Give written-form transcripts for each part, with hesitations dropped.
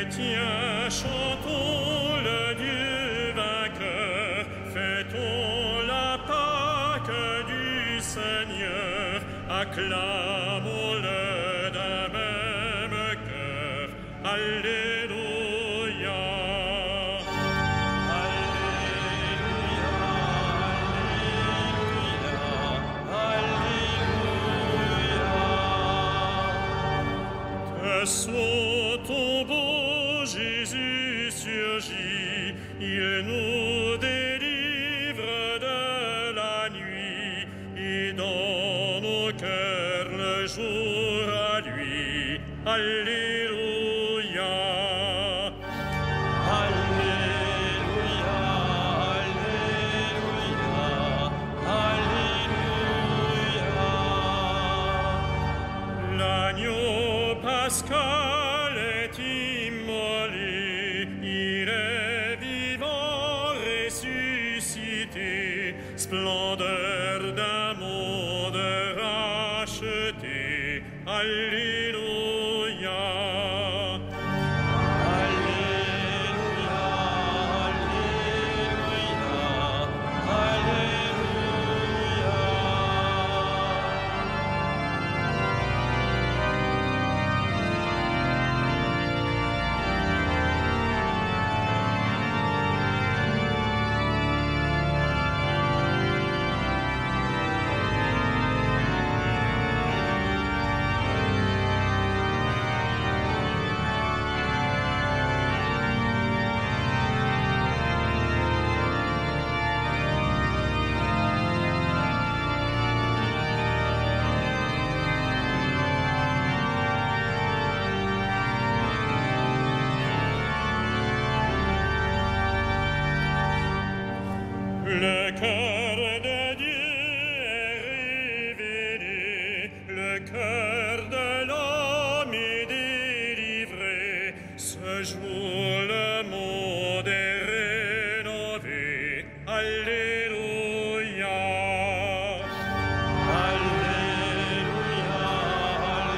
Chrétiens, chantons le Dieu vainqueur, fêtons la Pâque du Seigneur, acclamons-le d'un même cœur. Alléluia. Soit ton beau Jésus surgit, il nous délivre de la nuit, et dans nos cœurs le jour à lui. Alléluia. Alléluia, Alléluia, Alléluia. L'agneau pascal est immolé, il est vivant, ressuscité, splendeur d'un monde racheté. Alléluia. Alléluia, Alléluia, Le cœur de Dieu est révélé, le cœur de l'homme est délivré. Ce jour le monde est rénové. Alléluia. Alléluia,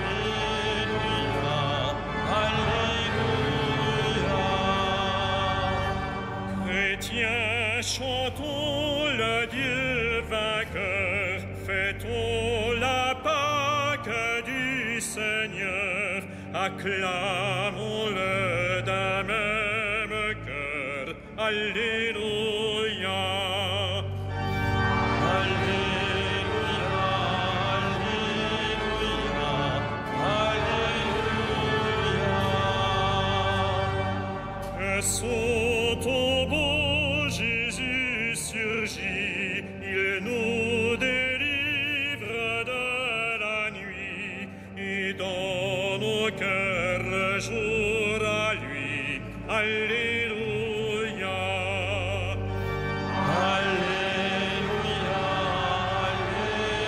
Alléluia, Alléluia. Chrétiens, chantons le Dieu vainqueur, fêtons la Pâque du Seigneur, acclamons-le d'un même cœur. Alléluia. Alléluia, Alléluia, Alléluia. Soit ton beau Jésus surgit, il nous délivre de la nuit, et dans nos cœurs le jour à lui. Alléluia. Alléluia,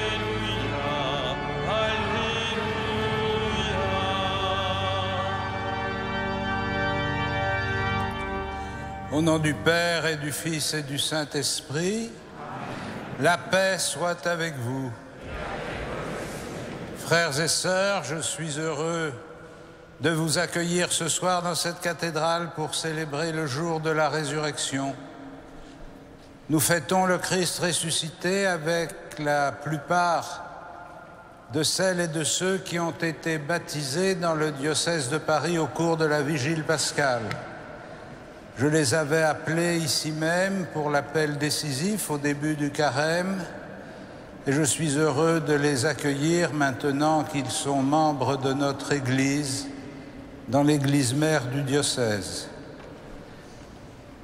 Alléluia, Alléluia. Au nom du Père et du Fils et du Saint-Esprit, la paix soit avec vous. Frères et sœurs, je suis heureux de vous accueillir ce soir dans cette cathédrale pour célébrer le jour de la résurrection. Nous fêtons le Christ ressuscité avec la plupart de celles et de ceux qui ont été baptisés dans le diocèse de Paris au cours de la vigile pascale. Je les avais appelés ici même pour l'appel décisif au début du carême et je suis heureux de les accueillir maintenant qu'ils sont membres de notre Église, dans l'Église mère du diocèse.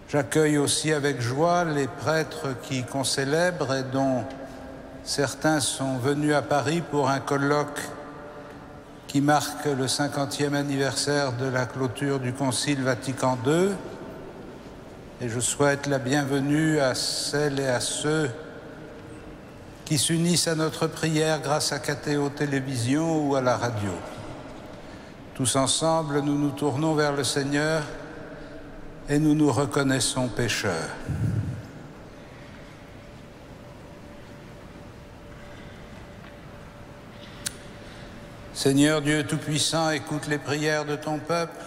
J'accueille aussi avec joie les prêtres qui concélèbrent et dont certains sont venus à Paris pour un colloque qui marque le 50e anniversaire de la clôture du Concile Vatican II. Et je souhaite la bienvenue à celles et à ceux qui s'unissent à notre prière grâce à Catéo Télévision ou à la radio. Tous ensemble, nous nous tournons vers le Seigneur et nous nous reconnaissons pécheurs. Seigneur Dieu Tout-Puissant, écoute les prières de ton peuple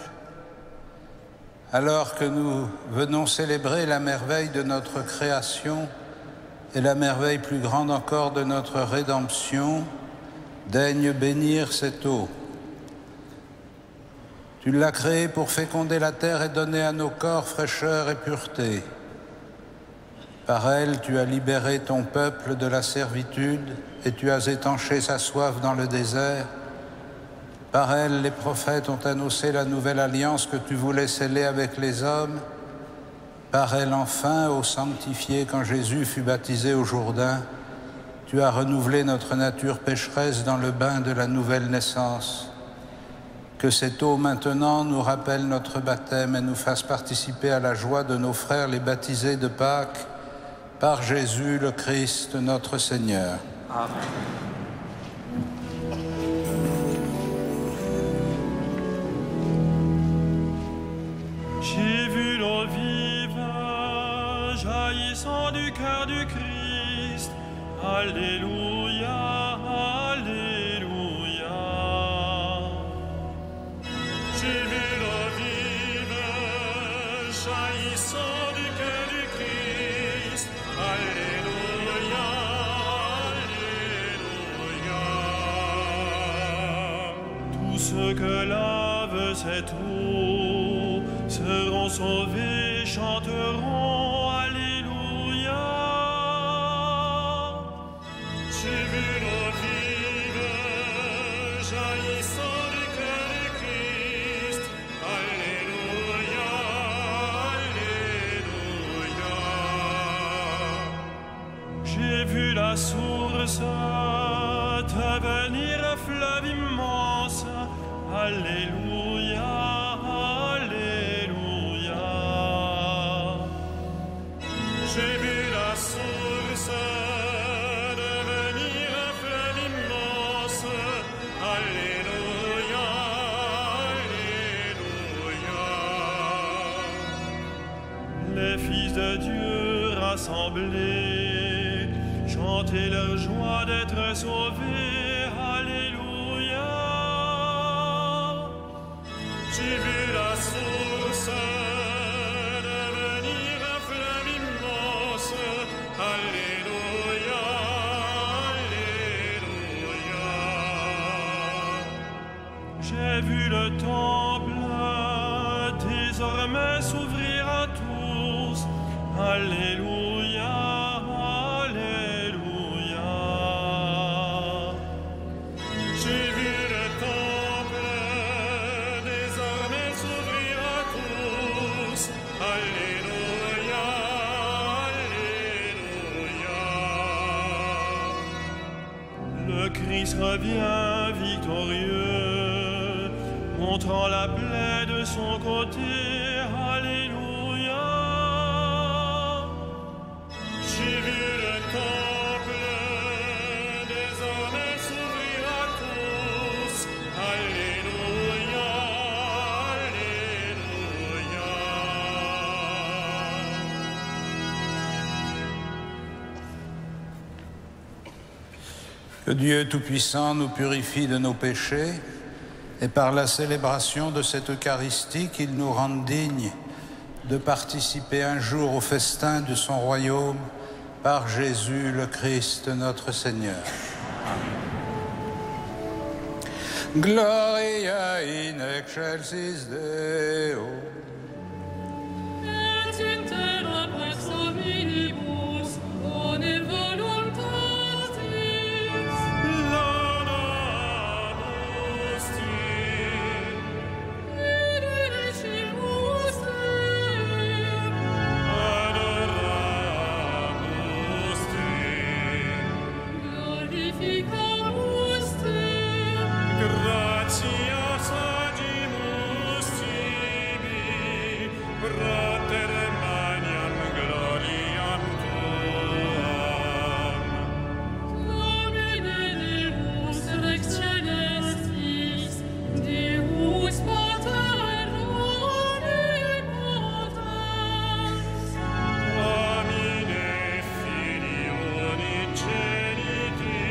Alors que nous venons célébrer la merveille de notre création et la merveille plus grande encore de notre rédemption, daigne bénir cette eau. Tu l'as créée pour féconder la terre et donner à nos corps fraîcheur et pureté. Par elle, tu as libéré ton peuple de la servitude et tu as étanché sa soif dans le désert. Par elle, les prophètes ont annoncé la nouvelle alliance que tu voulais sceller avec les hommes. Par elle, enfin, ô sanctifié, quand Jésus fut baptisé au Jourdain, tu as renouvelé notre nature pécheresse dans le bain de la nouvelle naissance. Que cette eau maintenant nous rappelle notre baptême et nous fasse participer à la joie de nos frères les baptisés de Pâques, par Jésus le Christ notre Seigneur. Amen. J'ai vu l'eau vive jaillissant du cœur du Christ. Alléluia, Alléluia. J'ai vu l'eau vive jaillissant du cœur du Christ. Alléluia, Alléluia. Tous ceux que lave cette eau seront sauvés, chanteront Alléluia. J'ai vu l'eau vive jaillissant du cœur du Christ. Alléluia, Alléluia. J'ai vu la source devenir un fleuve immense. Alléluia. J'ai vu la source devenir un fleuve immense. Alléluia, Alléluia. Les fils de Dieu rassemblés chantaient leur joie d'être sauvés. Alléluia. J'ai vu la source devenir un fleuve immense. Alléluia, Alléluia. J'ai vu le temple désormais s'ouvrir à tous. Alléluia, Alléluia. J'ai vu le temple désormais s'ouvrir à tous. Alléluia, Alléluia. Le Christ revient victorieux, montrant la plaie de son côté. Alléluia. J'ai vu le temple désormais s'ouvrir à tous. Alléluia, Alléluia. Que Dieu Tout-Puissant nous purifie de nos péchés et par la célébration de cette Eucharistie qu'il nous rende dignes de participer un jour au festin de son royaume par Jésus le Christ notre Seigneur. Gloria in excelsis Deo. Et in terra pax hominibus, bone voluntatis. Laudamus Dei. Benedicimus Deum. Adoramus Dei. Glorificamus Deum. Gratias agimus tibi, Pater Magnam gloriam tuam. Domine Deus Rex Celestis, Deus Pater omnipotens. Domine Filii unigeniti,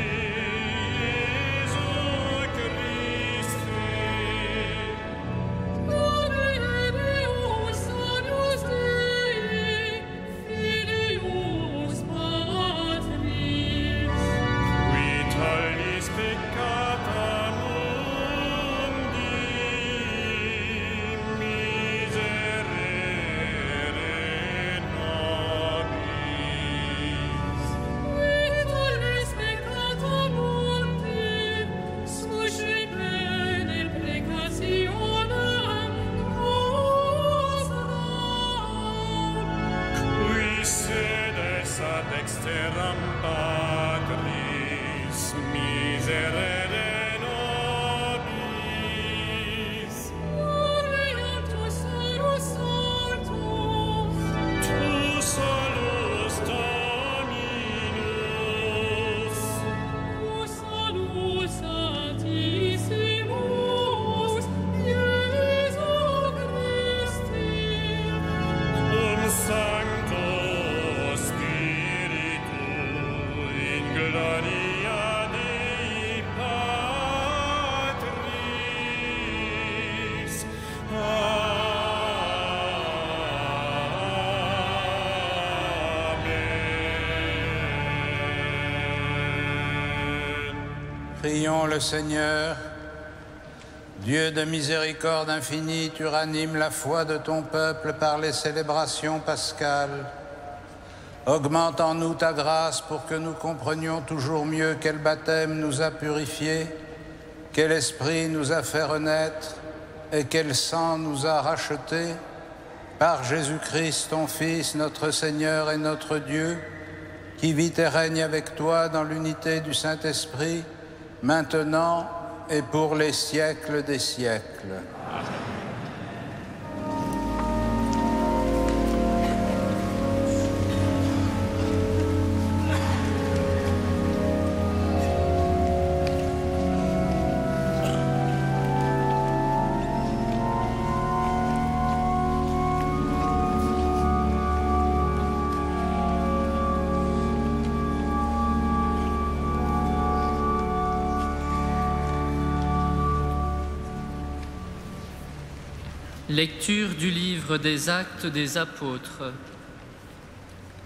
miseram Patris, miserere nobis. Gloriatus salus sanctus, Tu solus Dominus, tu salus Sanctissimus, Iesu Christi, cum Sancto Spiritu, in gloria Dei Patris. Amen. Prions le Seigneur. Dieu de miséricorde infinie, tu ranimes la foi de ton peuple par les célébrations pascales. Augmente en nous ta grâce pour que nous comprenions toujours mieux quel baptême nous a purifiés, quel esprit nous a fait renaître et quel sang nous a rachetés. Par Jésus-Christ, ton Fils, notre Seigneur et notre Dieu, qui vit et règne avec toi dans l'unité du Saint-Esprit, maintenant et pour les siècles des siècles. Lecture du livre des Actes des Apôtres.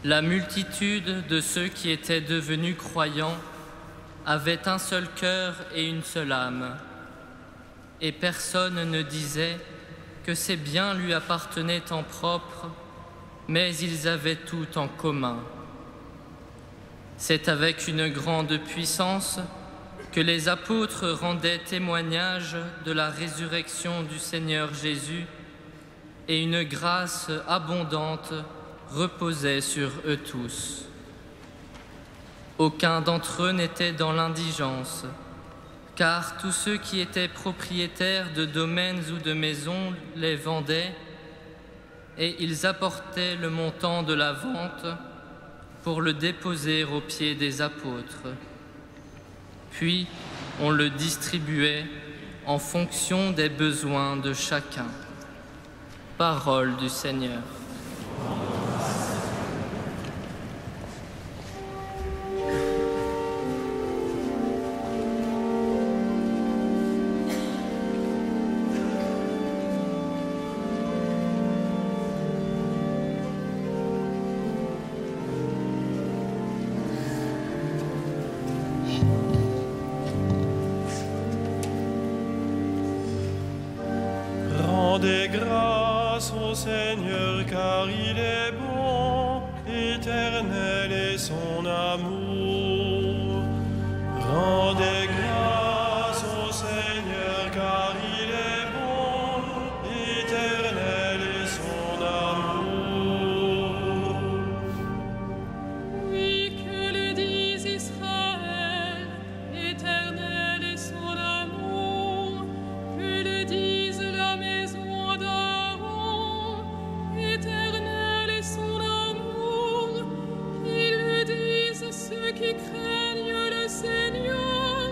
La multitude de ceux qui étaient devenus croyants avait un seul cœur et une seule âme, et personne ne disait que ses biens lui appartenaient en propre, mais ils avaient tout en commun. C'est avec une grande puissance que les apôtres rendaient témoignage de la résurrection du Seigneur Jésus, et une grâce abondante reposait sur eux tous. Aucun d'entre eux n'était dans l'indigence, car tous ceux qui étaient propriétaires de domaines ou de maisons les vendaient, et ils apportaient le montant de la vente pour le déposer aux pieds des apôtres. Puis on le distribuait en fonction des besoins de chacun. Parole du Seigneur. Rendez grâce au Seigneur, car il est bon, éternel est son amour. Rendez grâce au Seigneur, car il est bon, éternel est son amour. oui, que le dise Israël, éternel est son amour, que le dise la maison d'Aaron, éternel est son amour, qu'ils le disent ceux qui craignent le Seigneur,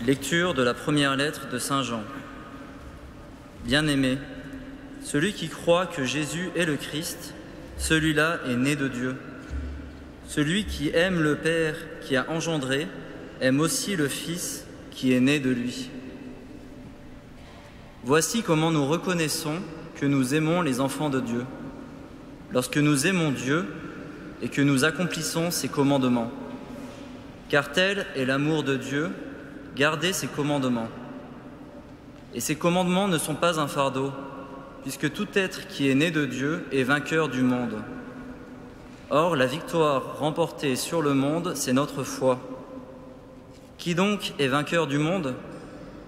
Lecture de la première lettre de Saint Jean. Bien-aimé, celui qui croit que Jésus est le Christ, celui-là est né de Dieu. Celui qui aime le Père qui a engendré, aime aussi le Fils qui est né de lui. Voici comment nous reconnaissons que nous aimons les enfants de Dieu, lorsque nous aimons Dieu et que nous accomplissons ses commandements. Car tel est l'amour de Dieu, garder ses commandements. Et ces commandements ne sont pas un fardeau, puisque tout être qui est né de Dieu est vainqueur du monde. Or, la victoire remportée sur le monde, c'est notre foi. Qui donc est vainqueur du monde ?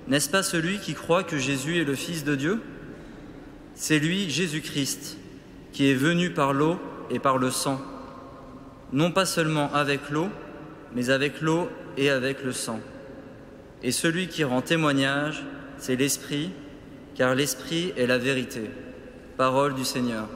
N'est-ce pas celui qui croit que Jésus est le Fils de Dieu ? C'est lui, Jésus-Christ, qui est venu par l'eau et par le sang, non pas seulement avec l'eau, mais avec l'eau et avec le sang. Et celui qui rend témoignage, c'est l'Esprit, car l'Esprit est la vérité. Parole du Seigneur.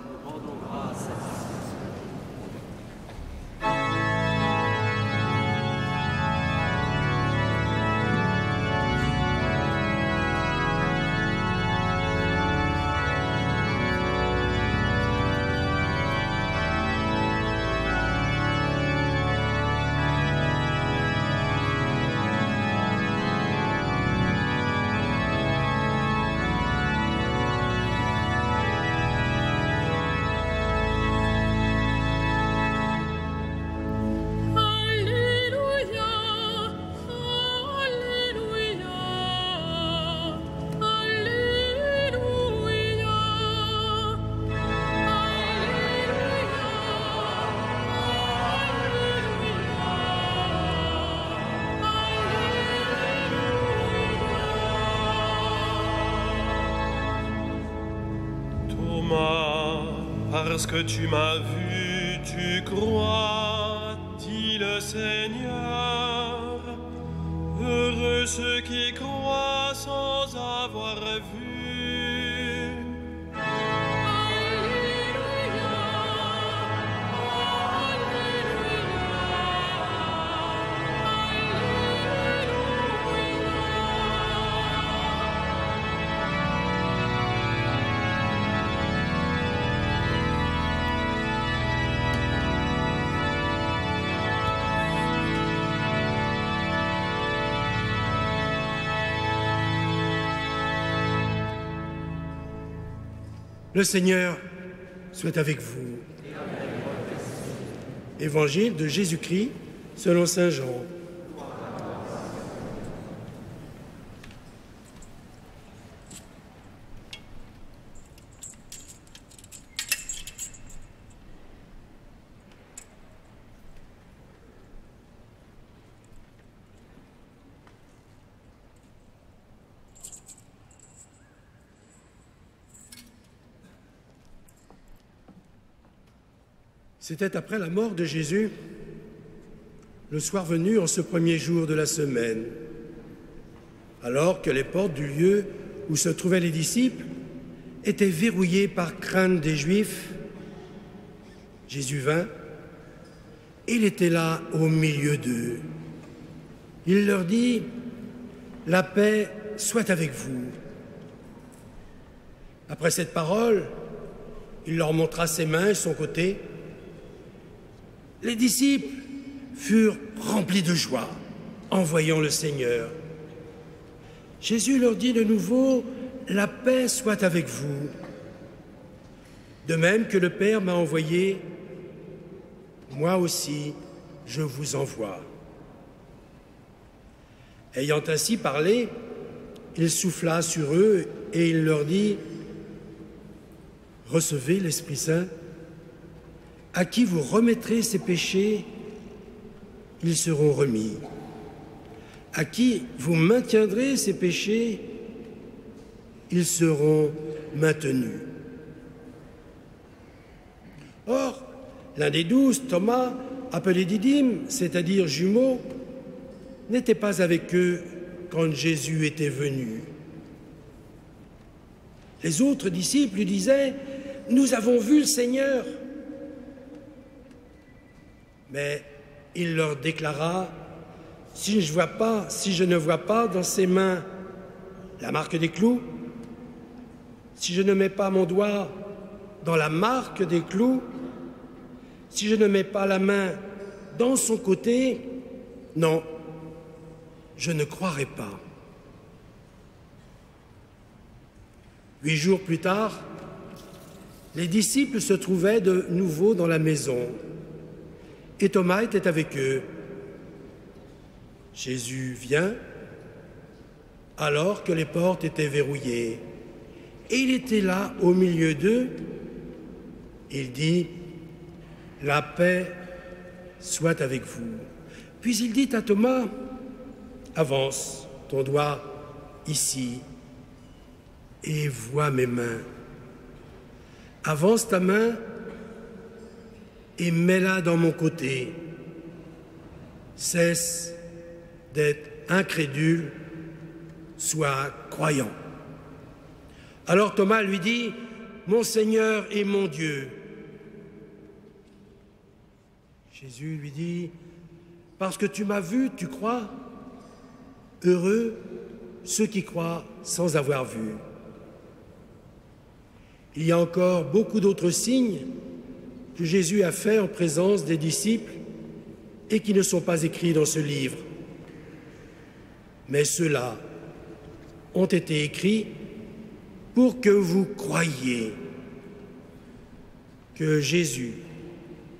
Parce que tu m'as vu, tu crois, dit le Seigneur. Heureux ceux qui croient sans avoir vu. Le Seigneur soit avec vous. Évangile de Jésus-Christ selon saint Jean. C'était après la mort de Jésus, le soir venu en ce premier jour de la semaine, alors que les portes du lieu où se trouvaient les disciples étaient verrouillées par crainte des Juifs. Jésus vint, il était là au milieu d'eux. Il leur dit : « La paix soit avec vous. » Après cette parole, il leur montra ses mains et son côté. Les disciples furent remplis de joie en voyant le Seigneur. Jésus leur dit de nouveau : « La paix soit avec vous. De même que le Père m'a envoyé, moi aussi je vous envoie. » Ayant ainsi parlé, il souffla sur eux et il leur dit : « Recevez l'Esprit Saint. À qui vous remettrez ces péchés, ils seront remis. À qui vous maintiendrez ces péchés, ils seront maintenus. » Or, l'un des 12, Thomas, appelé Didyme, c'est-à-dire jumeau, n'était pas avec eux quand Jésus était venu. Les autres disciples lui disaient : « Nous avons vu le Seigneur. » Mais il leur déclara : « si je ne vois pas dans ses mains la marque des clous, si je ne mets pas mon doigt dans la marque des clous, si je ne mets pas la main dans son côté, non, je ne croirai pas. 8 jours plus tard, les disciples se trouvaient de nouveau dans la maison et Thomas était avec eux. Jésus vient alors que les portes étaient verrouillées et il était là au milieu d'eux. Il dit « La paix soit avec vous ». Puis il dit à Thomas « Avance ton doigt ici et vois mes mains. Avance ta main et mets-la dans mon côté. Cesse d'être incrédule, sois croyant. » Alors Thomas lui dit « Mon Seigneur et mon Dieu ». Jésus lui dit « Parce que tu m'as vu, tu crois. Heureux ceux qui croient sans avoir vu. » Il y a encore beaucoup d'autres signes que Jésus a faits en présence des disciples et qui ne sont pas écrits dans ce livre. Mais ceux-là ont été écrits pour que vous croyiez que Jésus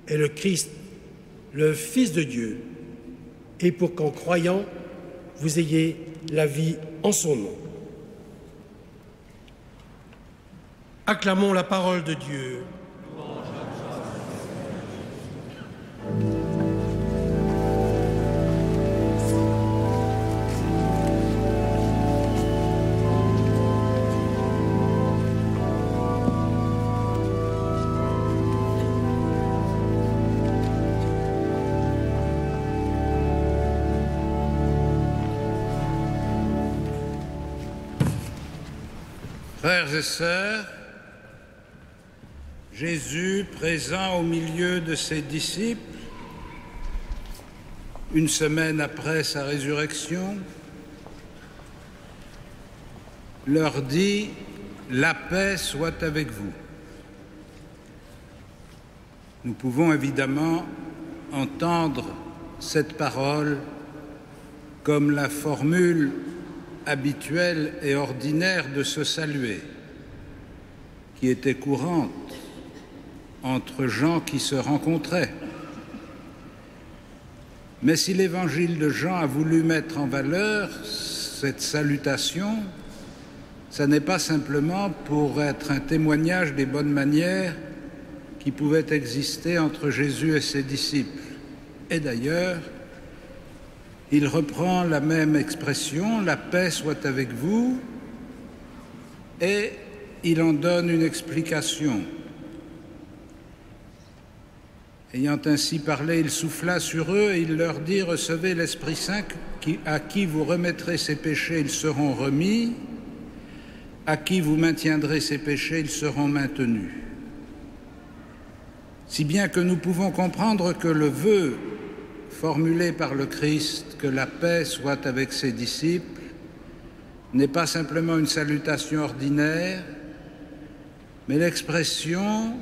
est le Christ, le Fils de Dieu, et pour qu'en croyant, vous ayez la vie en son nom. Acclamons la parole de Dieu. Frères et sœurs, Jésus, présent au milieu de ses disciples, une semaine après sa résurrection, leur dit « La paix soit avec vous ». Nous pouvons évidemment entendre cette parole comme la formule habituelle et ordinaire de se saluer, qui était courante entre gens qui se rencontraient. Mais si l'évangile de Jean a voulu mettre en valeur cette salutation, ça n'est pas simplement pour être un témoignage des bonnes manières qui pouvaient exister entre Jésus et ses disciples. Et d'ailleurs, il reprend la même expression, « La paix soit avec vous », et il en donne une explication. Ayant ainsi parlé, il souffla sur eux et il leur dit « Recevez l'Esprit Saint, à qui vous remettrez ses péchés, ils seront remis, à qui vous maintiendrez ses péchés, ils seront maintenus. » Si bien que nous pouvons comprendre que le vœu formulé par le Christ, que la paix soit avec ses disciples, n'est pas simplement une salutation ordinaire, mais l'expression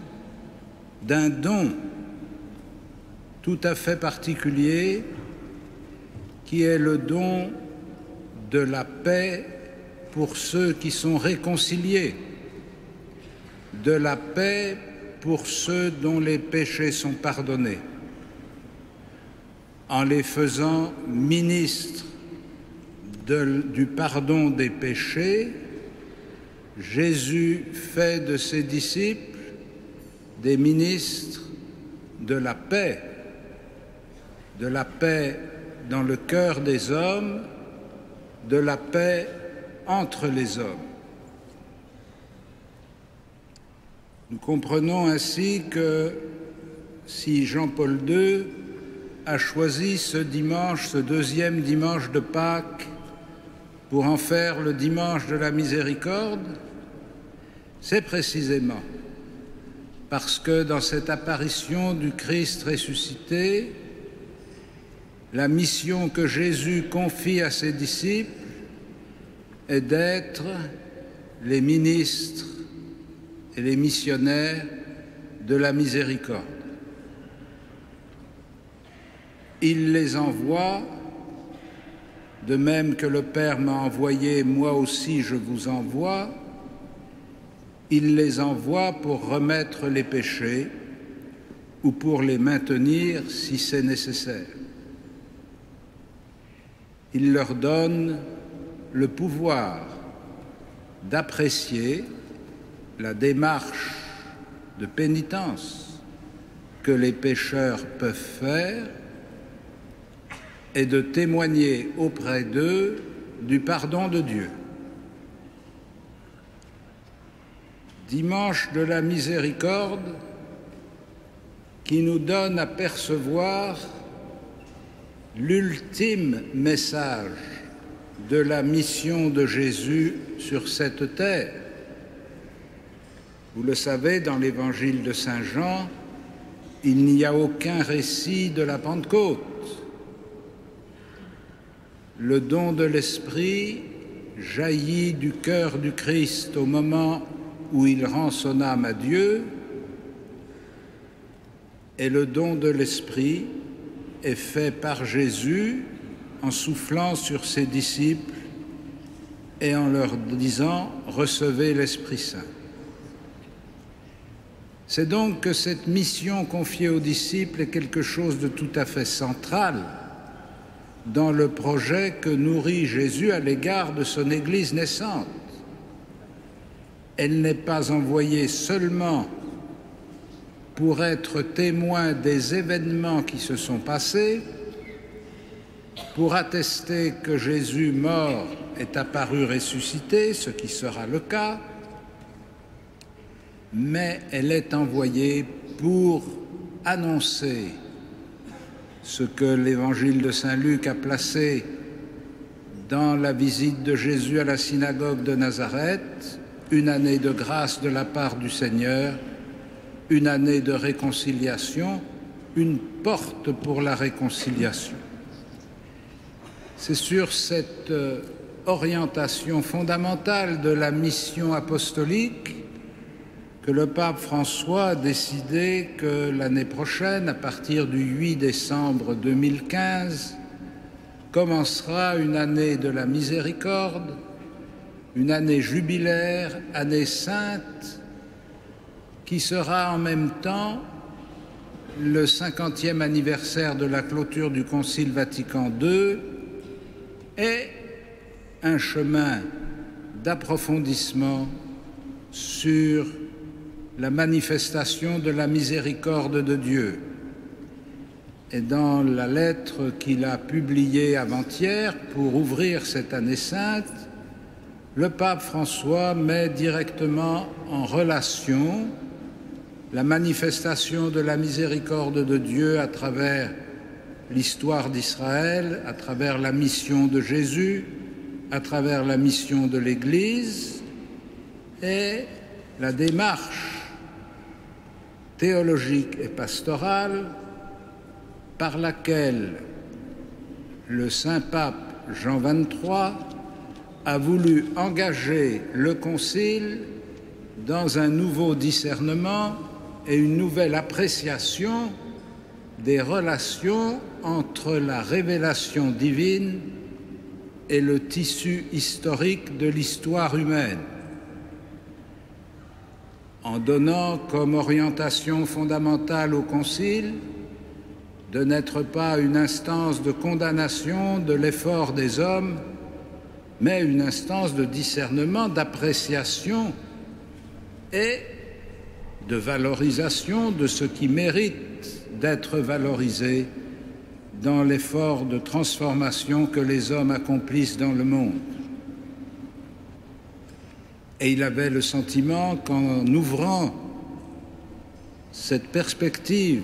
d'un don tout à fait particulier, qui est le don de la paix pour ceux qui sont réconciliés, de la paix pour ceux dont les péchés sont pardonnés. En les faisant ministres du pardon des péchés, Jésus fait de ses disciples des ministres de la paix dans le cœur des hommes, de la paix entre les hommes. Nous comprenons ainsi que si Jean-Paul II a choisi ce dimanche, ce deuxième dimanche de Pâques, pour en faire le dimanche de la miséricorde, c'est précisément parce que dans cette apparition du Christ ressuscité, la mission que Jésus confie à ses disciples est d'être les ministres et les missionnaires de la miséricorde. Il les envoie, de même que le Père m'a envoyé, moi aussi je vous envoie. Il les envoie pour remettre les péchés ou pour les maintenir si c'est nécessaire. Il leur donne le pouvoir d'apprécier la démarche de pénitence que les pécheurs peuvent faire et de témoigner auprès d'eux du pardon de Dieu. Dimanche de la miséricorde qui nous donne à percevoir l'ultime message de la mission de Jésus sur cette terre. Vous le savez, dans l'évangile de Saint Jean, il n'y a aucun récit de la Pentecôte. Le don de l'Esprit jaillit du cœur du Christ au moment où il rend son âme à Dieu, et le don de l'Esprit est fait par Jésus en soufflant sur ses disciples et en leur disant « Recevez l'Esprit Saint ». C'est donc que cette mission confiée aux disciples est quelque chose de tout à fait central dans le projet que nourrit Jésus à l'égard de son Église naissante. Elle n'est pas envoyée seulement pour être témoin des événements qui se sont passés, pour attester que Jésus mort est apparu ressuscité, ce qui sera le cas, mais elle est envoyée pour annoncer ce que l'évangile de Saint Luc a placé dans la visite de Jésus à la synagogue de Nazareth, une année de grâce de la part du Seigneur, une année de réconciliation, une porte pour la réconciliation. C'est sur cette orientation fondamentale de la mission apostolique que le pape François a décidé que l'année prochaine, à partir du 8 décembre 2015, commencera une année de la miséricorde, une année jubilaire, année sainte, qui sera en même temps le 50e anniversaire de la clôture du Concile Vatican II et un chemin d'approfondissement sur la manifestation de la miséricorde de Dieu. Et dans la lettre qu'il a publiée avant-hier pour ouvrir cette année sainte, le pape François met directement en relation la manifestation de la miséricorde de Dieu à travers l'histoire d'Israël, à travers la mission de Jésus, à travers la mission de l'Église et la démarche théologique et pastorale par laquelle le Saint-Pape Jean XXIII a voulu engager le Concile dans un nouveau discernement et une nouvelle appréciation des relations entre la révélation divine et le tissu historique de l'histoire humaine, en donnant comme orientation fondamentale au Concile de n'être pas une instance de condamnation de l'effort des hommes, mais une instance de discernement, d'appréciation et de valorisation de ce qui mérite d'être valorisé dans l'effort de transformation que les hommes accomplissent dans le monde. Et il avait le sentiment qu'en ouvrant cette perspective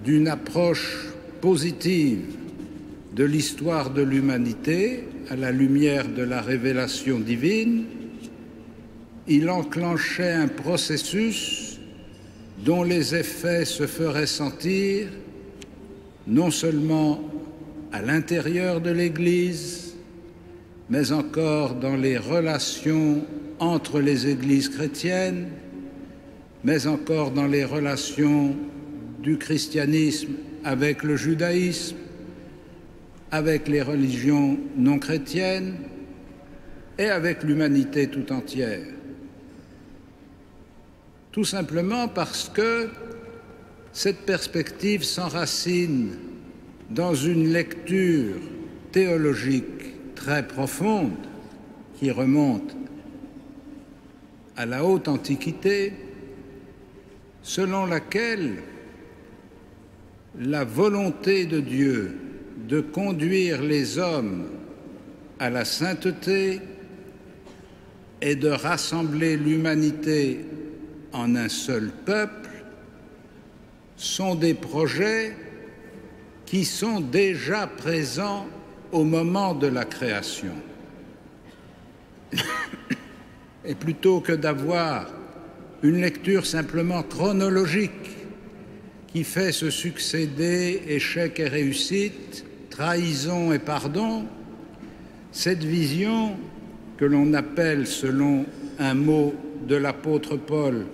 d'une approche positive de l'histoire de l'humanité à la lumière de la révélation divine, il enclenchait un processus dont les effets se feraient sentir non seulement à l'intérieur de l'Église, mais encore dans les relations entre les églises chrétiennes, mais encore dans les relations du christianisme avec le judaïsme, avec les religions non chrétiennes et avec l'humanité tout entière. Tout simplement parce que cette perspective s'enracine dans une lecture théologique très profonde qui remonte à la haute Antiquité, selon laquelle la volonté de Dieu de conduire les hommes à la sainteté et de rassembler l'humanité en un seul peuple sont des projets qui sont déjà présents au moment de la création. Et plutôt que d'avoir une lecture simplement chronologique qui fait se succéder échec et réussite, trahison et pardon, cette vision que l'on appelle, selon un mot de l'apôtre Paul,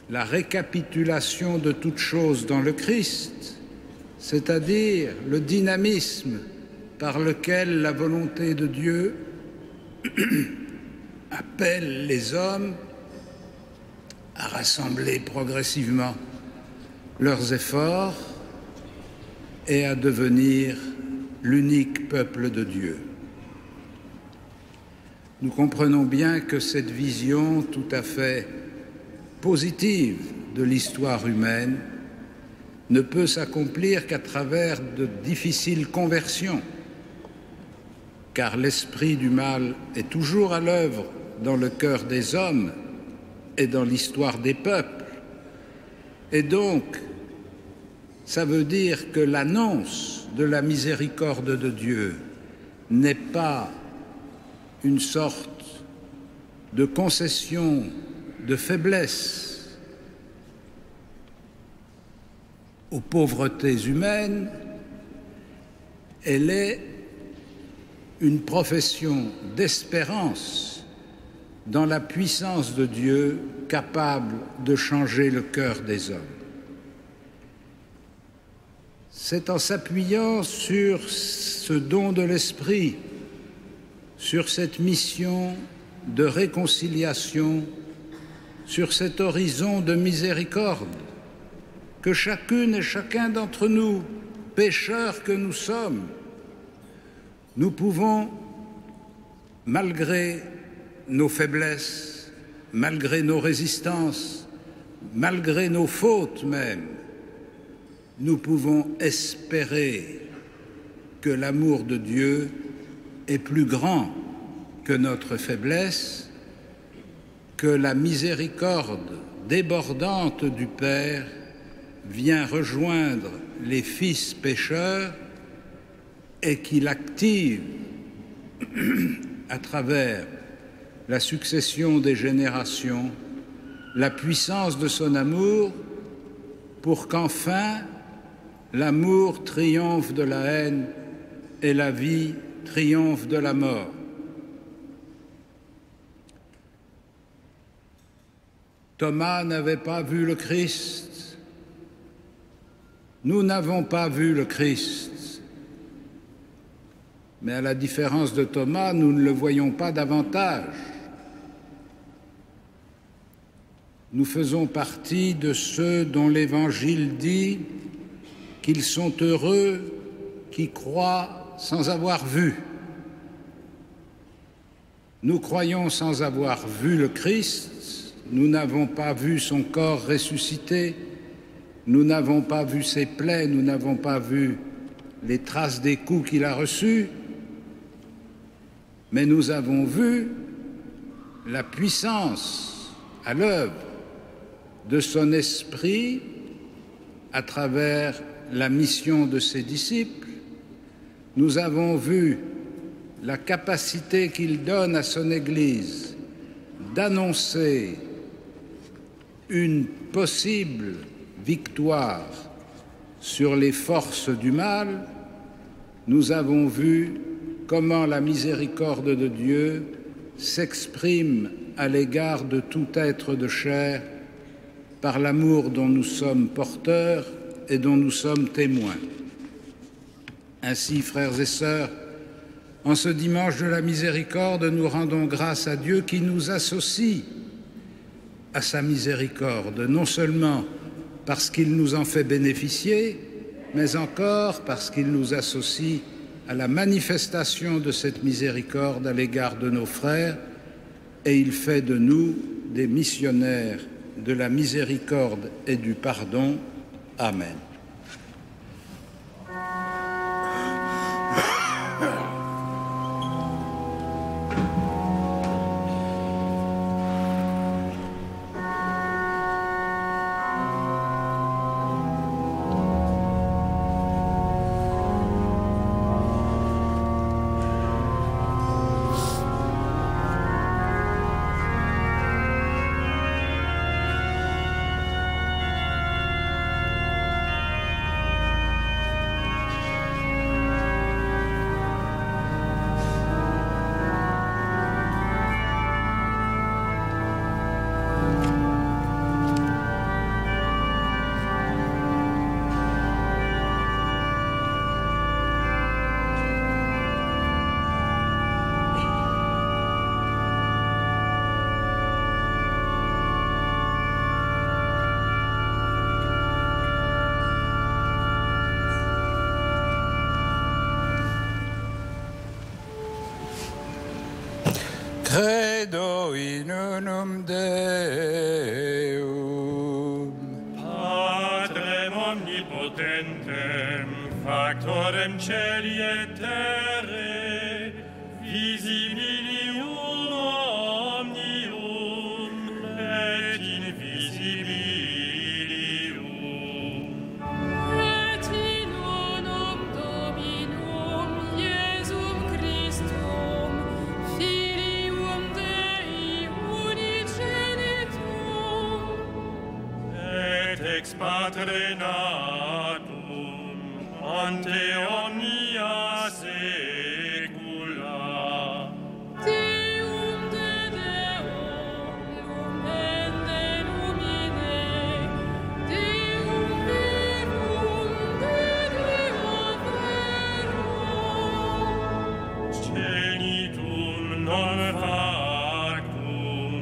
la récapitulation de toutes choses dans le Christ, c'est-à-dire le dynamisme par lequel la volonté de Dieu appelle les hommes à rassembler progressivement leurs efforts et à devenir l'unique peuple de Dieu. Nous comprenons bien que cette vision tout à fait positive de l'histoire humaine ne peut s'accomplir qu'à travers de difficiles conversions, car l'esprit du mal est toujours à l'œuvre dans le cœur des hommes et dans l'histoire des peuples. Et donc, ça veut dire que l'annonce de la miséricorde de Dieu n'est pas une sorte de concession de faiblesse aux pauvretés humaines, elle est une profession d'espérance dans la puissance de Dieu capable de changer le cœur des hommes. C'est en s'appuyant sur ce don de l'Esprit, sur cette mission de réconciliation, sur cet horizon de miséricorde, que chacune et chacun d'entre nous, pécheurs que nous sommes, nous pouvons, malgré nos faiblesses, malgré nos résistances, malgré nos fautes même, nous pouvons espérer que l'amour de Dieu est plus grand que notre faiblesse, que la miséricorde débordante du Père vient rejoindre les fils pécheurs et qu'il active à travers la succession des générations la puissance de son amour pour qu'enfin l'amour triomphe de la haine et la vie triomphe de la mort. Thomas n'avait pas vu le Christ. Nous n'avons pas vu le Christ. Mais à la différence de Thomas, nous ne le voyons pas davantage. Nous faisons partie de ceux dont l'Évangile dit qu'ils sont heureux qui croient sans avoir vu. Nous croyons sans avoir vu le Christ. Nous n'avons pas vu son corps ressuscité, nous n'avons pas vu ses plaies, nous n'avons pas vu les traces des coups qu'il a reçus, mais nous avons vu la puissance à l'œuvre de son esprit à travers la mission de ses disciples. Nous avons vu la capacité qu'il donne à son Église d'annoncer une possible victoire sur les forces du mal nous avons vu comment la miséricorde de Dieu s'exprime à l'égard de tout être de chair par l'amour dont nous sommes porteurs et dont nous sommes témoins. Ainsi, frères et sœurs, en ce dimanche de la miséricorde, nous rendons grâce à Dieu qui nous associe à sa miséricorde, non seulement parce qu'il nous en fait bénéficier, mais encore parce qu'il nous associe à la manifestation de cette miséricorde à l'égard de nos frères, et il fait de nous des missionnaires de la miséricorde et du pardon. Amen. Credo in unum Deum, Patrem omnipotentem, factorem celi et terrae, visibilium omnium et invisibilium. Et in unum Dominum Iesum Christum, Filium Dei unigenitum, Et ex Patre natum, ante omnia saecula. Deum de Deo, lumen de lumine, Deum verum de Deo verum. Genitum non factum,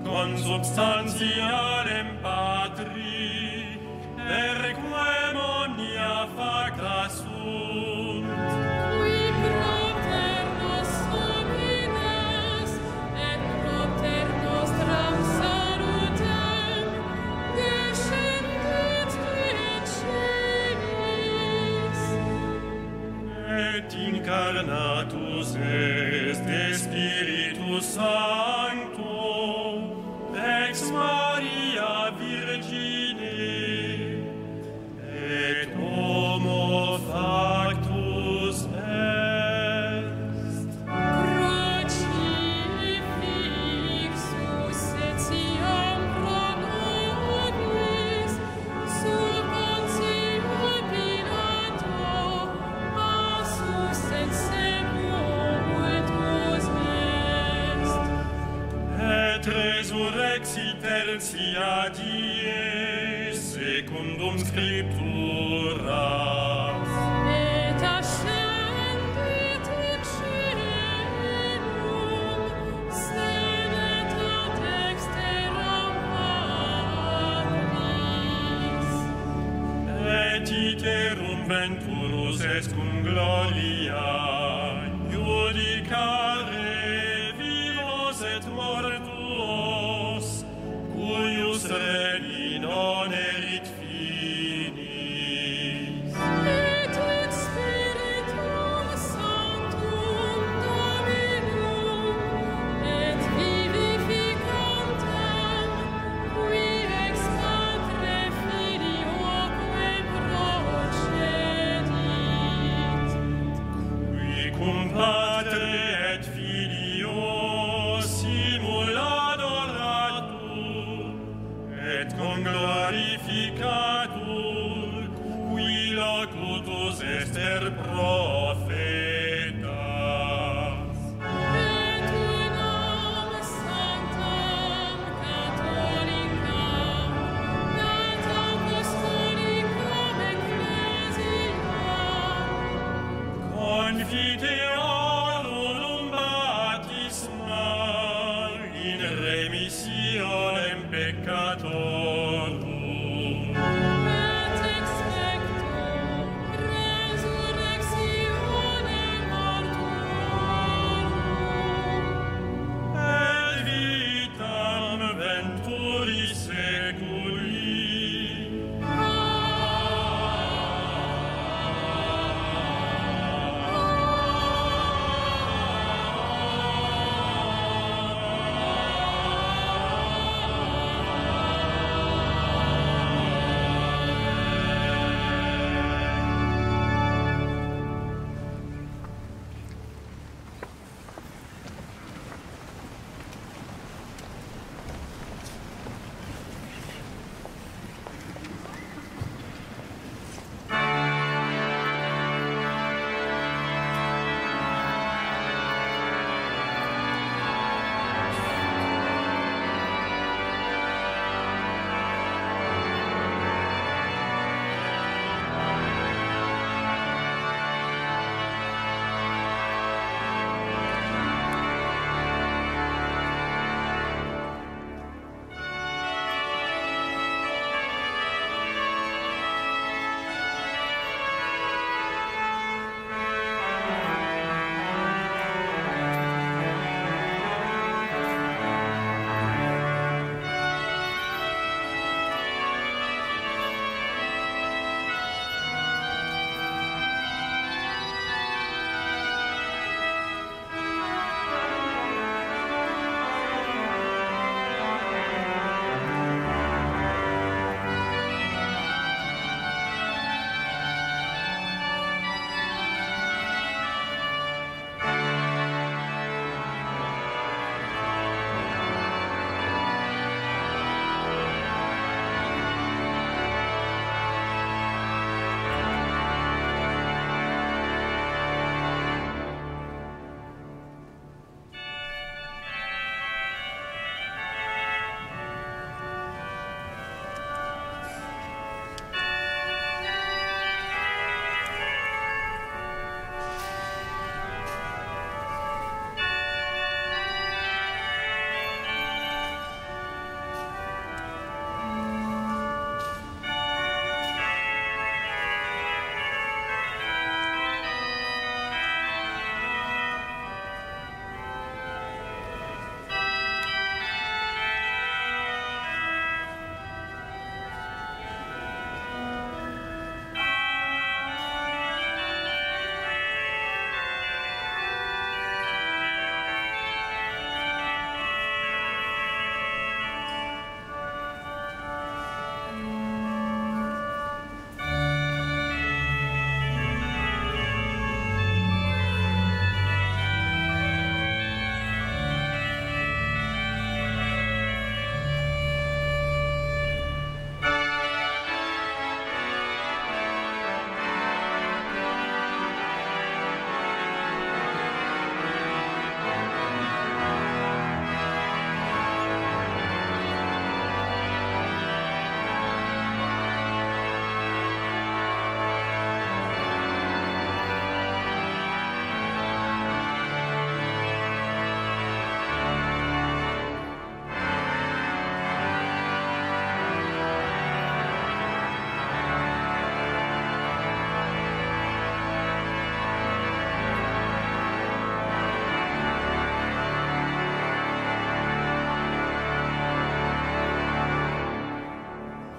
consubstantialem Patri, perquem omnia facta sunt. Qui propter nos homines, et propter nostram salutem, descendit in celis. Et incarnatus est de Spiritus Sancto, ex Maria Virgine, et homo factus est. Crucifixus etiam pro nobis, sub Pontio Pilato, passus et sepultus est. Et resurrexit tertia die, secundum Scripturas. Et ascendit in caelum, sedet ad dexteram Patris. Et iterum venturus est cum gloria, judicare vivos et mortuos, cuius regi non erit finis. Et in Spiritum Sanctum Dominum, et vivificantem, qui ex Patre Filioque procedit. remissionem peccatorum. Et expecto resurrectionem mortuorum. Et vitam venturis seculi.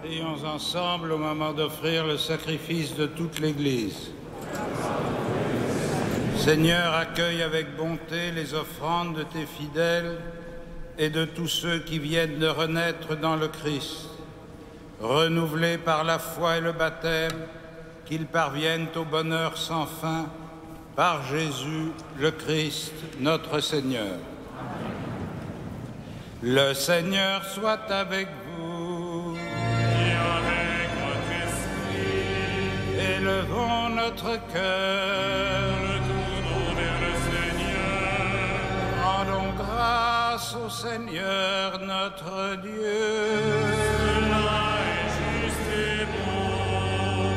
Prions ensemble au moment d'offrir le sacrifice de toute l'Église. Seigneur, accueille avec bonté les offrandes de tes fidèles et de tous ceux qui viennent de renaître dans le Christ. Renouvelés par la foi et le baptême, qu'ils parviennent au bonheur sans fin, par Jésus le Christ, notre Seigneur. Le Seigneur soit avec vous. Et avec votre esprit. Élevons notre cœur. Le tournons vers le Seigneur. Rendons grâce au Seigneur notre Dieu. Cela est juste et bon.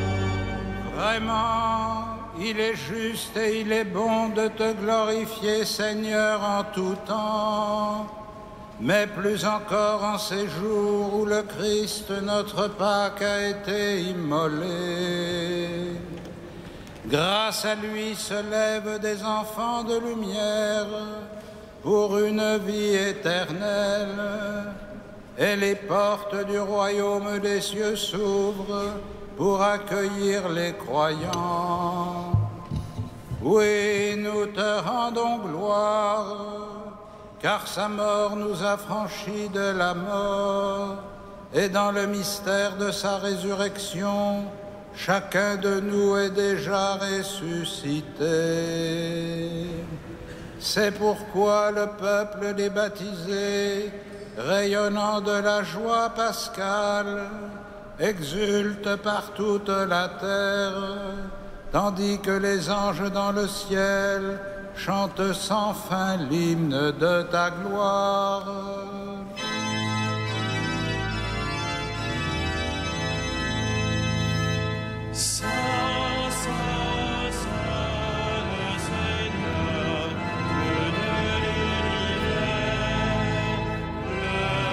Vraiment, il est juste et il est bon de te glorifier, Seigneur, en tout temps. mais plus encore en ces jours où le Christ, notre Pâque, a été immolé. Grâce à lui se lèvent des enfants de lumière pour une vie éternelle, et les portes du royaume des cieux s'ouvrent pour accueillir les croyants. Oui, nous te rendons gloire, car sa mort nous a franchis de la mort, et dans le mystère de sa résurrection, chacun de nous est déjà ressuscité. C'est pourquoi le peuple des baptisés, rayonnant de la joie pascale, exulte par toute la terre, tandis que les anges dans le ciel chantent sans fin l'hymne de ta gloire. Saint, Saint, Saint, le Seigneur, Dieu de l'univers,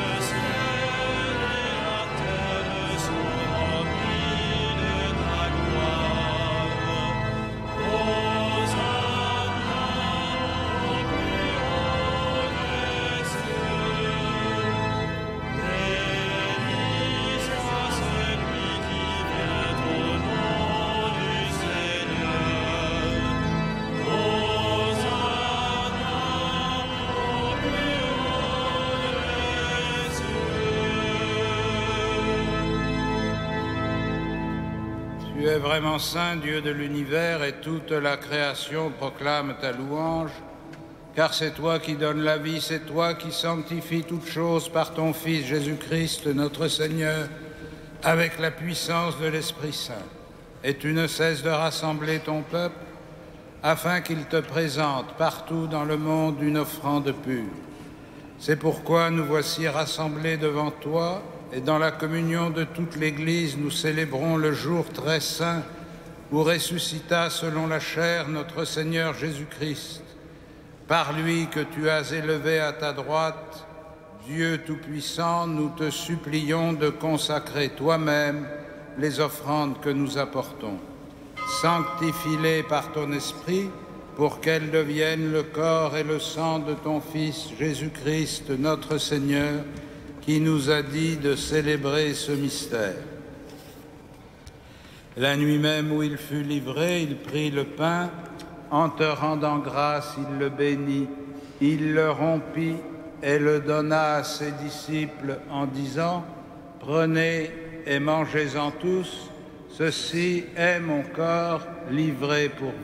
le ciel et la terre sont remplis de ta gloire. Hosanna au plus haut des cieux. Béni soit celui qui vient au nom du Seigneur. Hosanna au plus haut des cieux. Tu es vraiment saint, Dieu de l'univers, et toute la création proclame ta louange, car c'est toi qui donnes la vie, c'est toi qui sanctifies toutes choses par ton Fils Jésus-Christ, notre Seigneur, avec la puissance de l'Esprit Saint. Et tu ne cesses de rassembler ton peuple, afin qu'il te présente partout dans le monde une offrande pure. C'est pourquoi nous voici rassemblés devant toi, et dans la communion de toute l'Église, nous célébrons le jour très saint où ressuscita selon la chair notre Seigneur Jésus-Christ. Par lui que tu as élevé à ta droite, Dieu Tout-Puissant, nous te supplions de consacrer toi-même les offrandes que nous apportons. Sanctifie-les par ton Esprit pour qu'elles deviennent le corps et le sang de ton Fils Jésus-Christ, notre Seigneur, qui nous a dit de célébrer ce mystère. La nuit même où il fut livré, il prit le pain, en te rendant grâce, il le bénit, il le rompit et le donna à ses disciples en disant : « Prenez et mangez-en tous, ceci est mon corps livré pour vous. »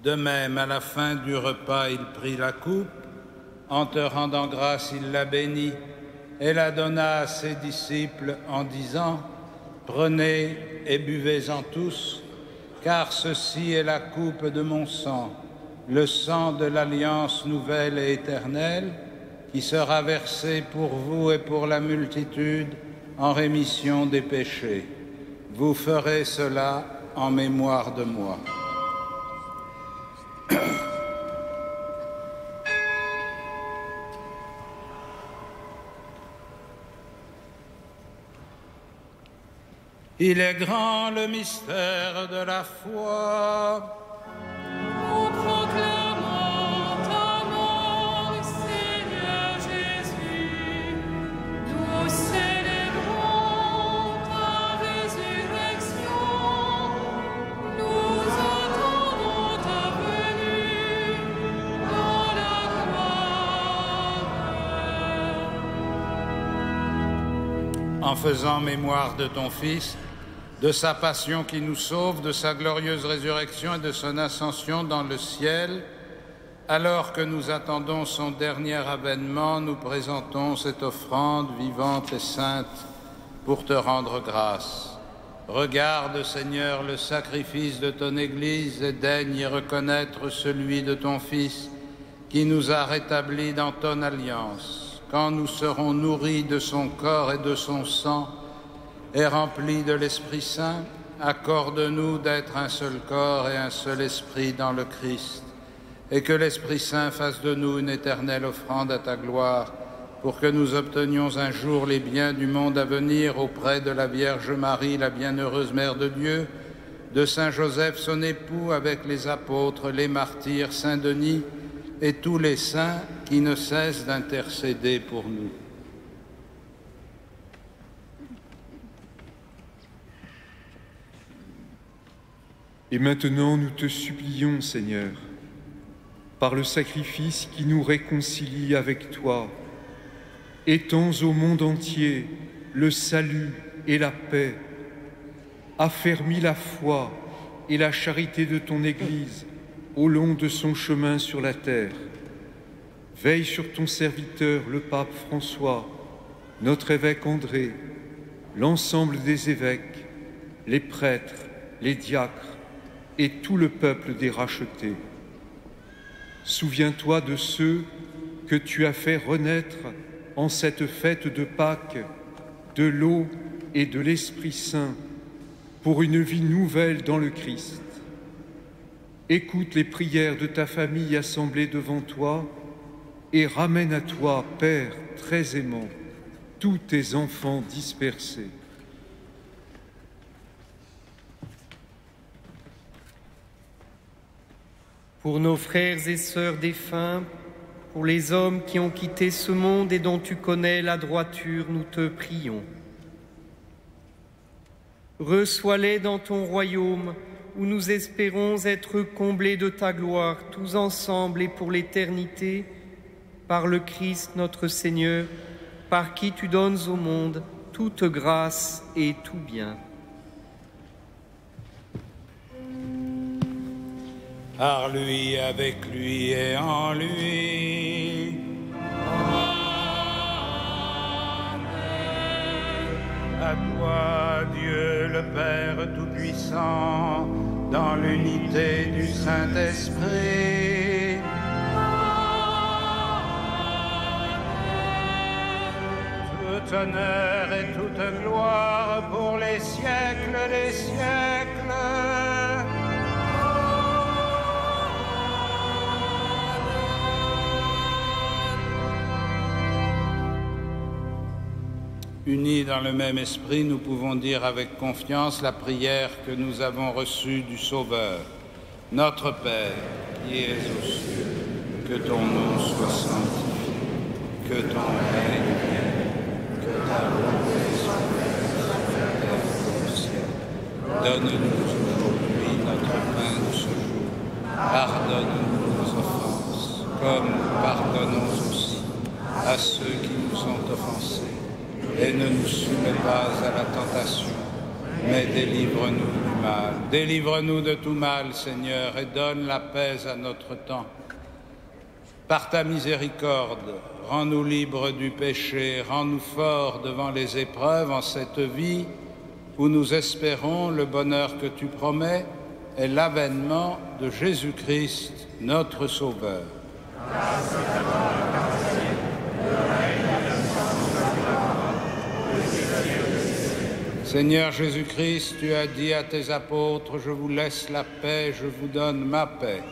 De même, à la fin du repas, il prit la coupe, en te rendant grâce, il la bénit et la donna à ses disciples en disant : « Prenez et buvez-en tous, car ceci est la coupe de mon sang, le sang de l'alliance nouvelle et éternelle, qui sera versé pour vous et pour la multitude en rémission des péchés. Vous ferez cela en mémoire de moi. » Il est grand le mystère de la foi. Nous proclamons ta mort, Seigneur Jésus. Nous célébrons ta résurrection. Nous attendons ta venue dans la gloire. En faisant mémoire de ton Fils, de sa passion qui nous sauve, de sa glorieuse résurrection et de son ascension dans le ciel, alors que nous attendons son dernier avènement, nous présentons cette offrande vivante et sainte pour te rendre grâce. Regarde, Seigneur, le sacrifice de ton Église et daigne y reconnaître celui de ton Fils, qui nous a rétablis dans ton alliance, quand nous serons nourris de son corps et de son sang et remplis de l'Esprit Saint, accorde-nous d'être un seul corps et un seul esprit dans le Christ, et que l'Esprit Saint fasse de nous une éternelle offrande à ta gloire, pour que nous obtenions un jour les biens du monde à venir auprès de la Vierge Marie, la bienheureuse Mère de Dieu, de Saint Joseph, son époux, avec les apôtres, les martyrs, Saint Denis et tous les saints qui ne cessent d'intercéder pour nous. Et maintenant, nous te supplions, Seigneur, par le sacrifice qui nous réconcilie avec toi, étends au monde entier le salut et la paix, affermis la foi et la charité de ton Église au long de son chemin sur la terre. Veille sur ton serviteur, le pape François, notre évêque André, l'ensemble des évêques, les prêtres, les diacres et tout le peuple des rachetés. Souviens-toi de ceux que tu as fait renaître en cette fête de Pâques, de l'eau et de l'Esprit Saint, pour une vie nouvelle dans le Christ. Écoute les prières de ta famille assemblée devant toi et ramène à toi, Père très aimant, tous tes enfants dispersés. Pour nos frères et sœurs défunts, pour les hommes qui ont quitté ce monde et dont tu connais la droiture, nous te prions. Reçois-les dans ton royaume, où nous espérons être comblés de ta gloire, tous ensemble et pour l'éternité, par le Christ notre Seigneur, par qui tu donnes au monde toute grâce et tout bien. Par lui, avec lui et en lui. À toi, Dieu le Père Tout-Puissant, dans l'unité du Saint-Esprit. Tout honneur et toute gloire pour les siècles des siècles. Unis dans le même esprit, nous pouvons dire avec confiance la prière que nous avons reçue du Sauveur. Notre Père, qui es aux cieux, que ton nom soit sanctifié, que ton règne vienne, que ta volonté soit faite sur la terre comme au ciel. Donne-nous aujourd'hui notre pain de ce jour. Pardonne-nous nos offenses, comme nous pardonnons aussi à ceux qui nous ont offensés. Et ne nous soumets pas à la tentation, mais délivre-nous du mal. Délivre-nous de tout mal, Seigneur, et donne la paix à notre temps. Par ta miséricorde, rends-nous libres du péché, rends-nous forts devant les épreuves en cette vie où nous espérons le bonheur que tu promets et l'avènement de Jésus-Christ, notre Sauveur. Seigneur Jésus-Christ, tu as dit à tes apôtres, « Je vous laisse la paix, je vous donne ma paix. »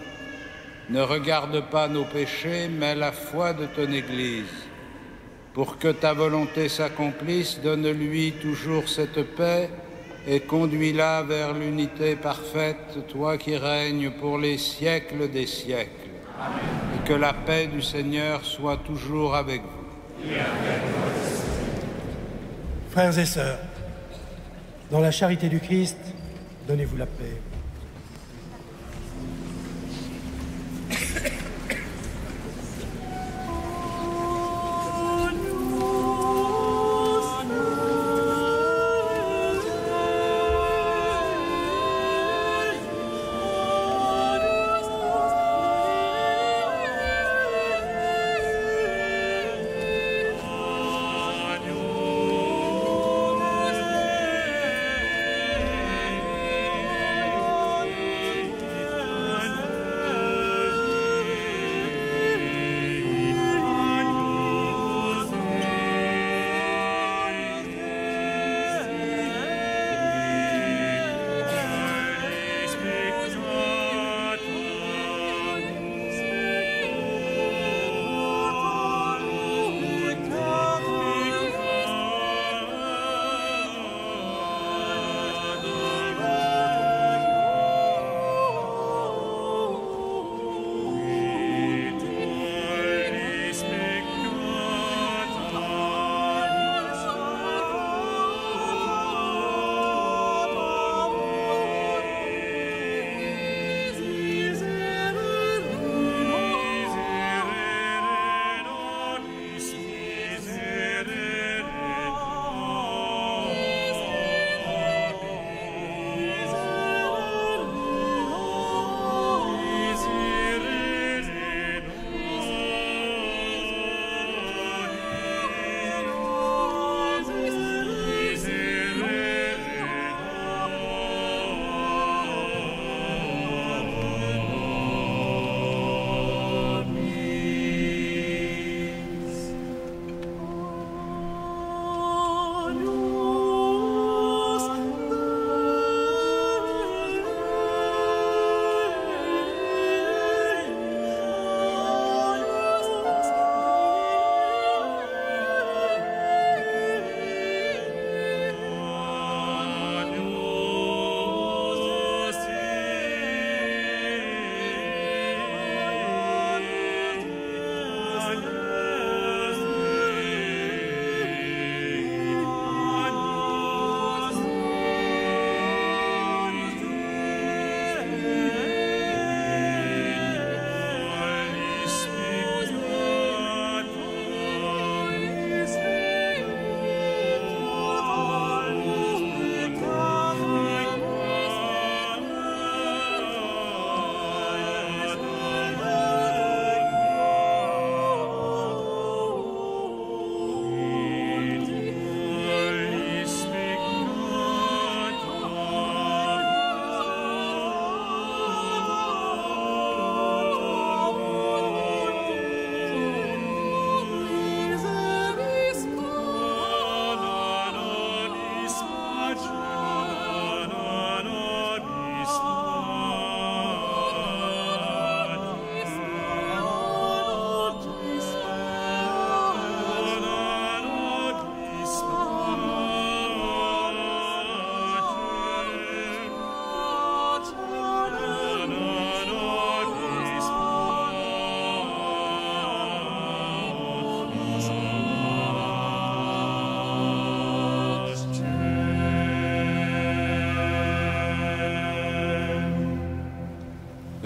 Ne regarde pas nos péchés, mais la foi de ton Église. Pour que ta volonté s'accomplisse, donne-lui toujours cette paix et conduis-la vers l'unité parfaite, toi qui règnes pour les siècles des siècles. Amen. Et que la paix du Seigneur soit toujours avec vous. Frères et sœurs, dans la charité du Christ, donnez-vous la paix.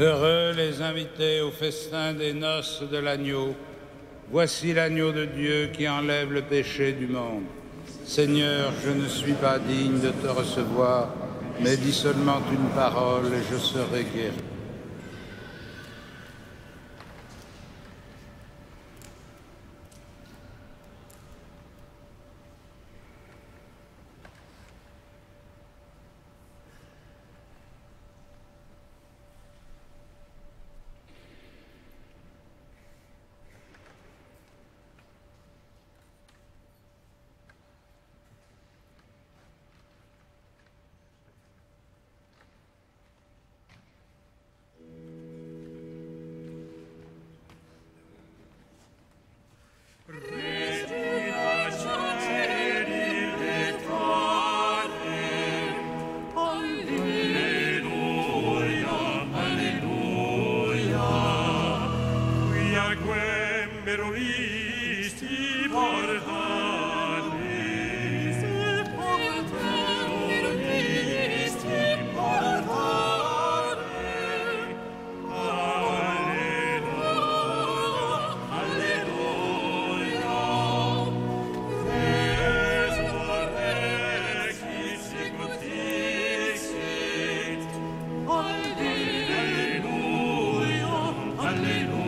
Heureux les invités au festin des noces de l'agneau. Voici l'agneau de Dieu qui enlève le péché du monde. Seigneur, je ne suis pas digne de te recevoir, mais dis seulement une parole et je serai guéri. Alleluia.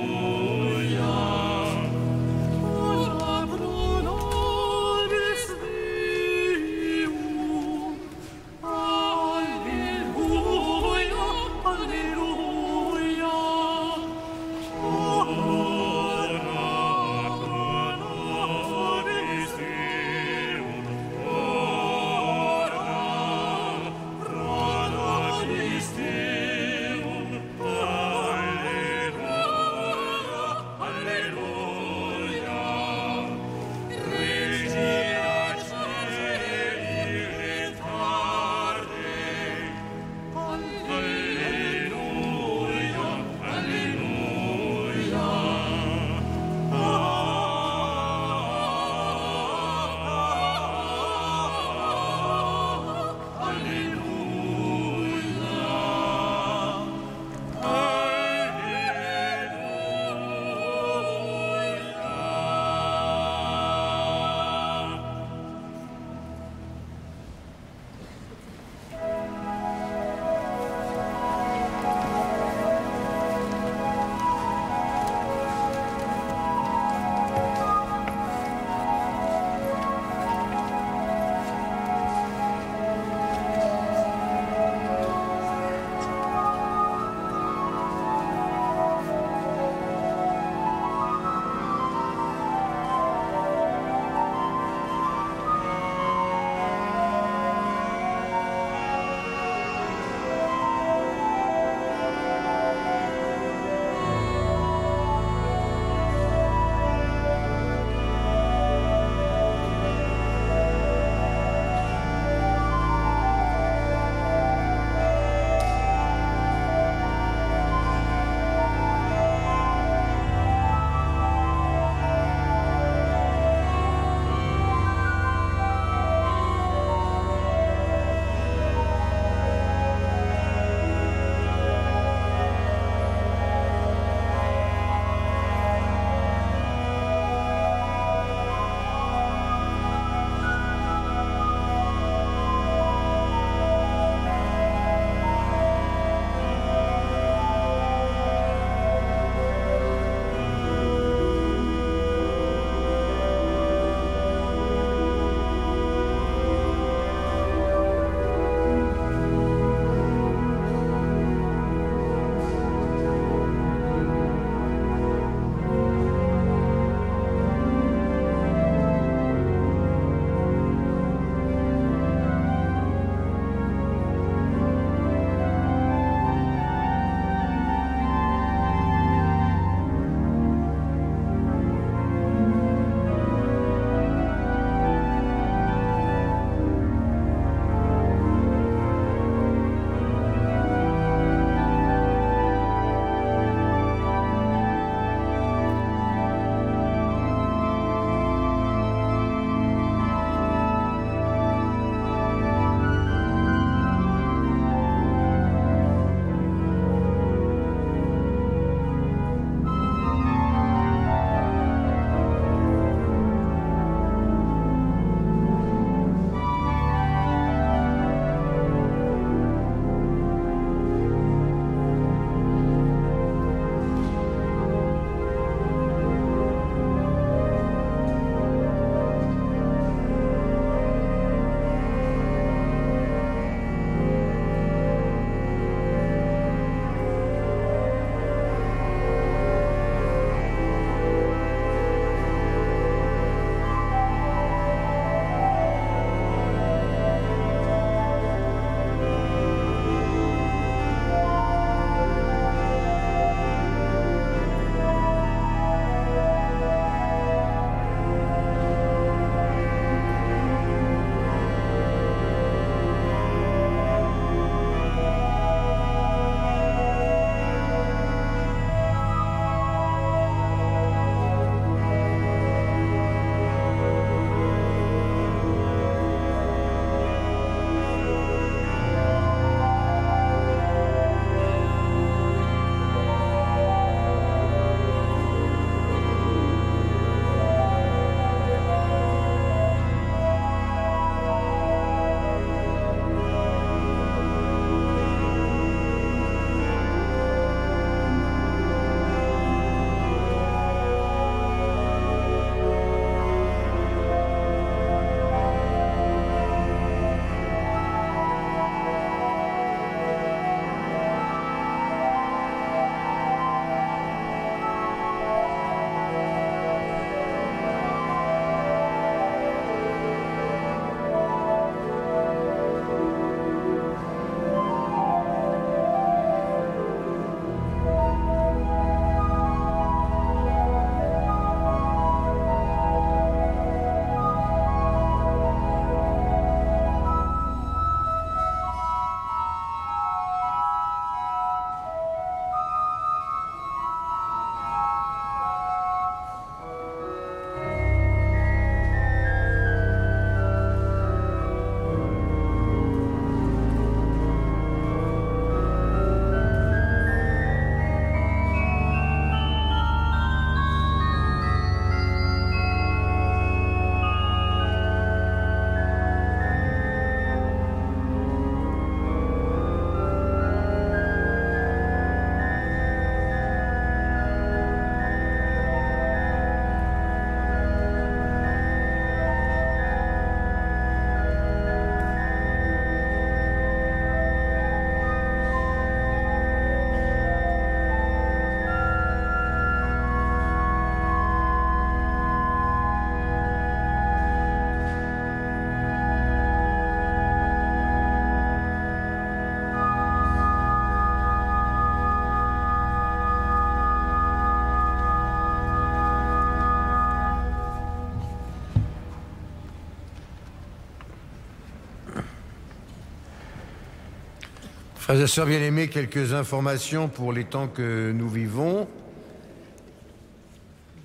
Frères et sœurs bien-aimés, quelques informations pour les temps que nous vivons.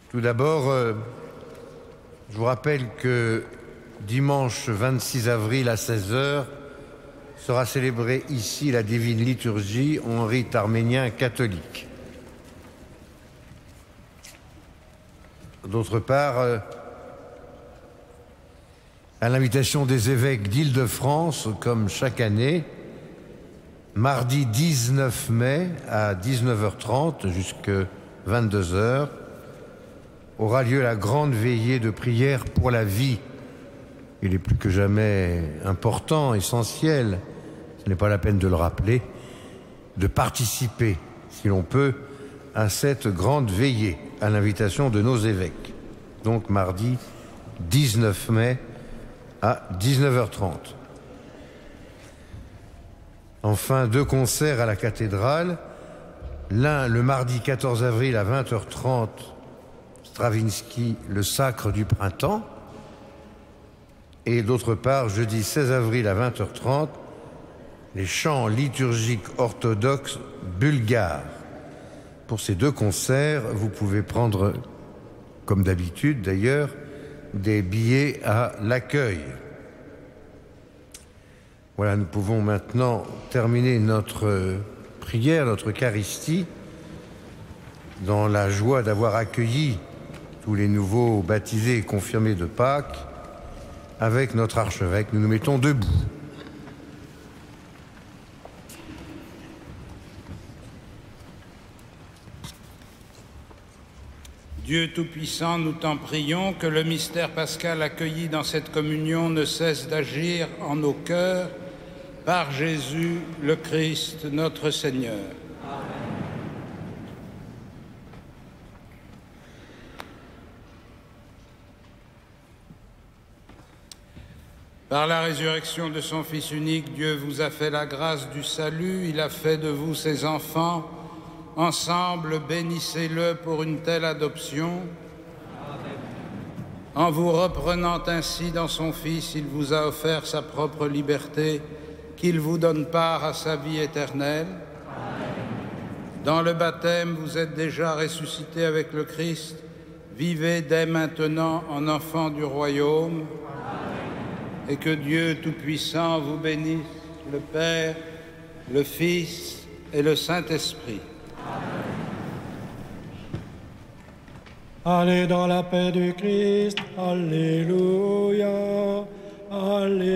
Tout d'abord, je vous rappelle que dimanche 26 avril à 16h sera célébrée ici la divine liturgie en rite arménien catholique. D'autre part, à l'invitation des évêques d'Île-de-France, comme chaque année, mardi 19 mai à 19h30 jusqu'à 22h, aura lieu la grande veillée de prière pour la vie. Il est plus que jamais important, essentiel, ce n'est pas la peine de le rappeler, de participer, si l'on peut, à cette grande veillée, à l'invitation de nos évêques. Donc mardi 19 mai à 19h30. Enfin, 2 concerts à la cathédrale. L'un le mardi 14 avril à 20h30, Stravinsky, le Sacre du printemps. Et d'autre part, jeudi 16 avril à 20h30, les chants liturgiques orthodoxes bulgares. Pour ces 2 concerts, vous pouvez prendre, comme d'habitude d'ailleurs, des billets à l'accueil. Voilà, nous pouvons maintenant terminer notre prière, notre Eucharistie, dans la joie d'avoir accueilli tous les nouveaux baptisés et confirmés de Pâques, avec notre archevêque. Nous nous mettons debout. Dieu Tout-Puissant, nous t'en prions, que le mystère pascal accueilli dans cette communion ne cesse d'agir en nos cœurs par Jésus le Christ, notre Seigneur. Amen. Par la résurrection de son Fils unique, Dieu vous a fait la grâce du salut, il a fait de vous ses enfants. Ensemble, bénissez-le pour une telle adoption. Amen. En vous reprenant ainsi dans son Fils, il vous a offert sa propre liberté, qu'il vous donne part à sa vie éternelle. Amen. Dans le baptême, vous êtes déjà ressuscités avec le Christ. Vivez dès maintenant en enfants du royaume. Amen. Et que Dieu Tout-Puissant vous bénisse, le Père, le Fils et le Saint-Esprit. Allez dans la paix du Christ, Alléluia, Alléluia.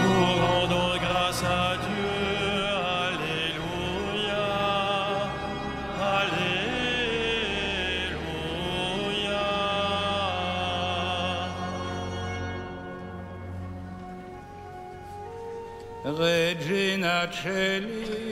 Nous rendons grâce à Dieu, Alléluia, Alléluia. Regina Celi.